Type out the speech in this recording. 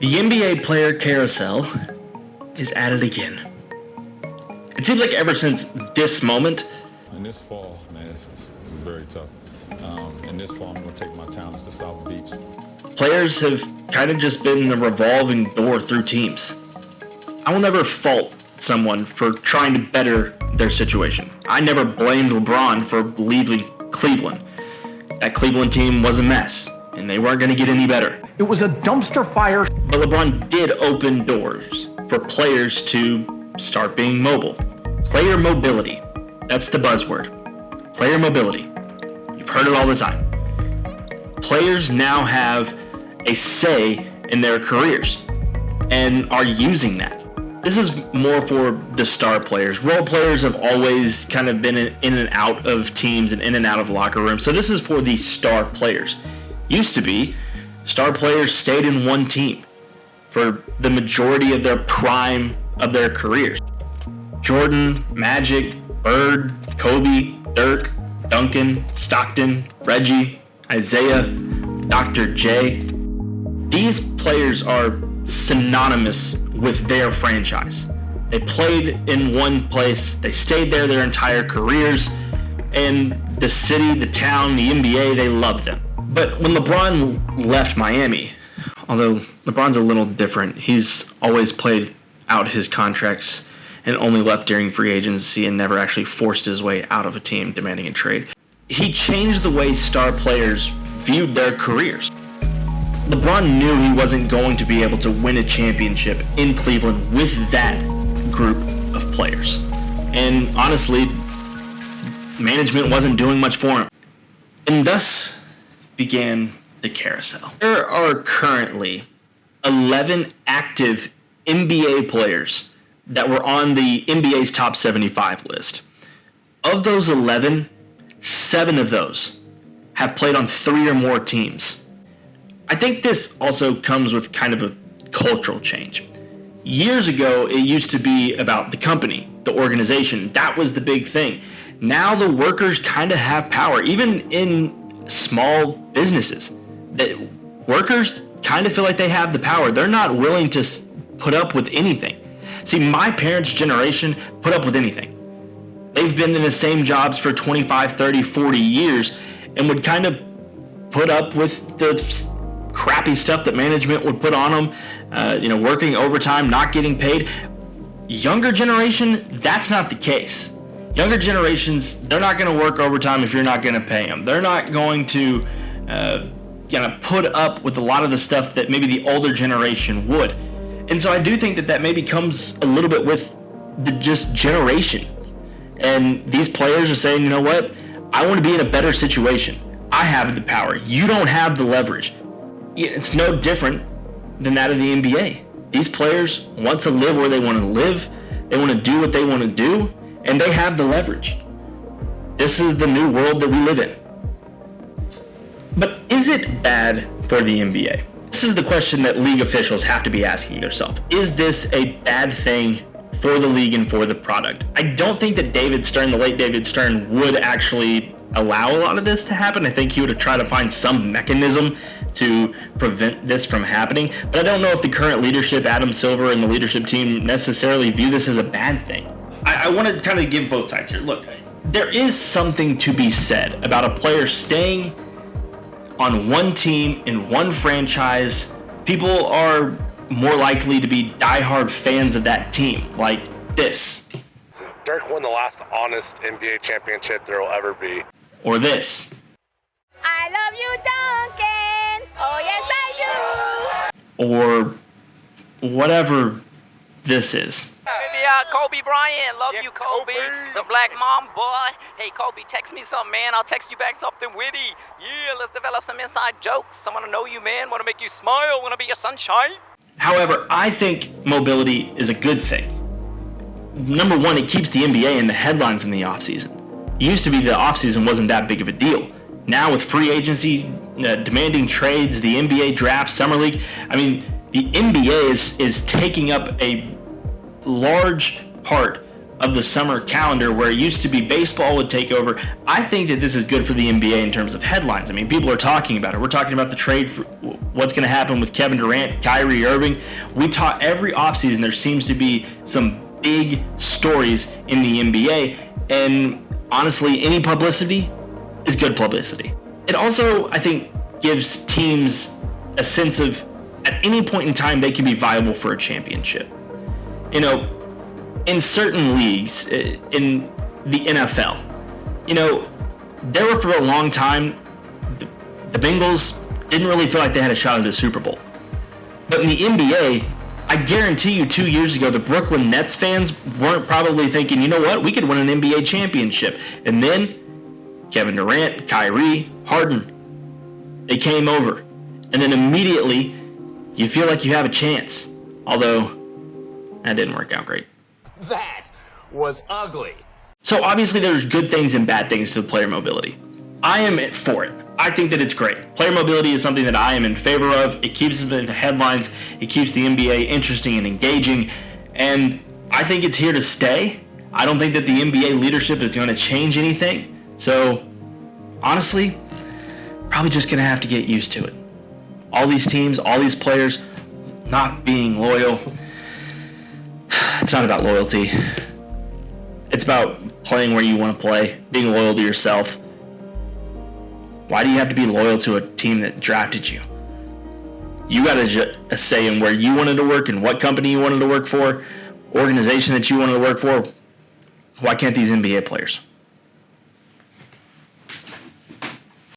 The NBA player carousel is at it again. It seems like ever since this moment. And this fall, man, this is very tough. And this fall, I'm going to take my talents to South Beach. Players have kind of just been a revolving door through teams. I will never fault someone for trying to better their situation. I never blamed LeBron for leaving Cleveland. That Cleveland team was a mess, and they weren't going to get any better. It was a dumpster fire. But LeBron did open doors for players to start being mobile. Player mobility. That's the buzzword. Player mobility. You've heard it all the time. Players now have a say in their careers and are using that. This is more for the star players. Role players have always kind of been in and out of teams and in and out of locker rooms. So this is for the star players. Used to be, star players stayed in one team for the majority of their prime of their careers. Jordan, Magic, Bird, Kobe, Dirk, Duncan, Stockton, Reggie, Isaiah, Dr. J. These players are synonymous with their franchise. They played in one place, they stayed there their entire careers, and the city, the town, the NBA, they love them. But when LeBron left Miami, although LeBron's a little different, he's always played out his contracts and only left during free agency and never actually forced his way out of a team demanding a trade. He changed the way star players viewed their careers. LeBron knew he wasn't going to be able to win a championship in Cleveland with that group of players. And honestly, management wasn't doing much for him. And thus began the carousel. There are currently 11 active NBA players that were on the NBA's top 75 list. Of those 11, 7 of those have played on 3 or more teams. I think this also comes with kind of a cultural change. Years ago, it used to be about the company, the organization. That was the big thing. Now the workers kind of have power, even in small businesses. That workers kind of feel like they have the power. They're not willing to put up with anything. See, my parents' generation put up with anything. They've been in the same jobs for 25, 30, 40 years and would kind of put up with the crappy stuff that management would put on them, working overtime, not getting paid. Younger generation, that's not the case. Younger generations, they're not going to work overtime if you're not going to pay them. They're not going to put up with a lot of the stuff that maybe the older generation would. And so I do think that maybe comes a little bit with the just generation. And these players are saying, you know what? I want to be in a better situation. I have the power. You don't have the leverage. It's no different than that of the NBA. These players want to live where they want to live. They want to do what they want to do, and they have the leverage. This is the new world that we live in. But is it bad for the NBA? This is the question that league officials have to be asking themselves. Is this a bad thing for the league and for the product? I don't think that the late David Stern, would actually allow a lot of this to happen. I think he would have tried to find some mechanism to prevent this from happening. But I don't know if the current leadership, Adam Silver and the leadership team, necessarily view this as a bad thing. I want to kind of give both sides here. Look, there is something to be said about a player staying on one team in one franchise. People are more likely to be diehard fans of that team, like this. Dirk won the last honest NBA championship there will ever be. Or this. I love you, Duncan. Oh, yes, I do. Or whatever this is. Baby, Kobe Bryant, love you, Kobe. The black mom boy. Hey, Kobe, text me something, man. I'll text you back something witty. Yeah, let's develop some inside jokes. I want to know you, man. Want to make you smile. Want to be your sunshine. However, I think mobility is a good thing. Number one, it keeps the NBA in the headlines in the offseason. It used to be the offseason wasn't that big of a deal. Now with free agency, demanding trades, the NBA draft, summer league, the NBA is taking up a large part of the summer calendar, where it used to be baseball would take over. I think that this is good for the NBA in terms of headlines. I mean, people are talking about it. We're talking about the trade for what's going to happen with Kevin Durant, Kyrie Irving. We talk every offseason. There seems to be some big stories in the NBA, and honestly, any publicity is good publicity. It also, I think, gives teams a sense of at any point in time they can be viable for a championship. You know, in certain leagues, in the NFL, you know, there were for a long time, the Bengals didn't really feel like they had a shot at the Super Bowl. But in the NBA, I guarantee you 2 years ago, the Brooklyn Nets fans weren't probably thinking, you know what, we could win an NBA championship. And then Kevin Durant, Kyrie, Harden, they came over. And then immediately, you feel like you have a chance. Although, that didn't work out great. That was ugly. So obviously there's good things and bad things to player mobility. I am for it. I think that it's great. Player mobility is something that I am in favor of. It keeps them in the headlines. It keeps the NBA interesting and engaging. And I think it's here to stay. I don't think that the NBA leadership is going to change anything. So honestly, probably just going to have to get used to it. All these teams, all these players not being loyal. It's not about loyalty. It's about playing where you want to play, being loyal to yourself. Why do you have to be loyal to a team that drafted you? You got a say in where you wanted to work and what company you wanted to work for, organization that you wanted to work for. Why can't these NBA players?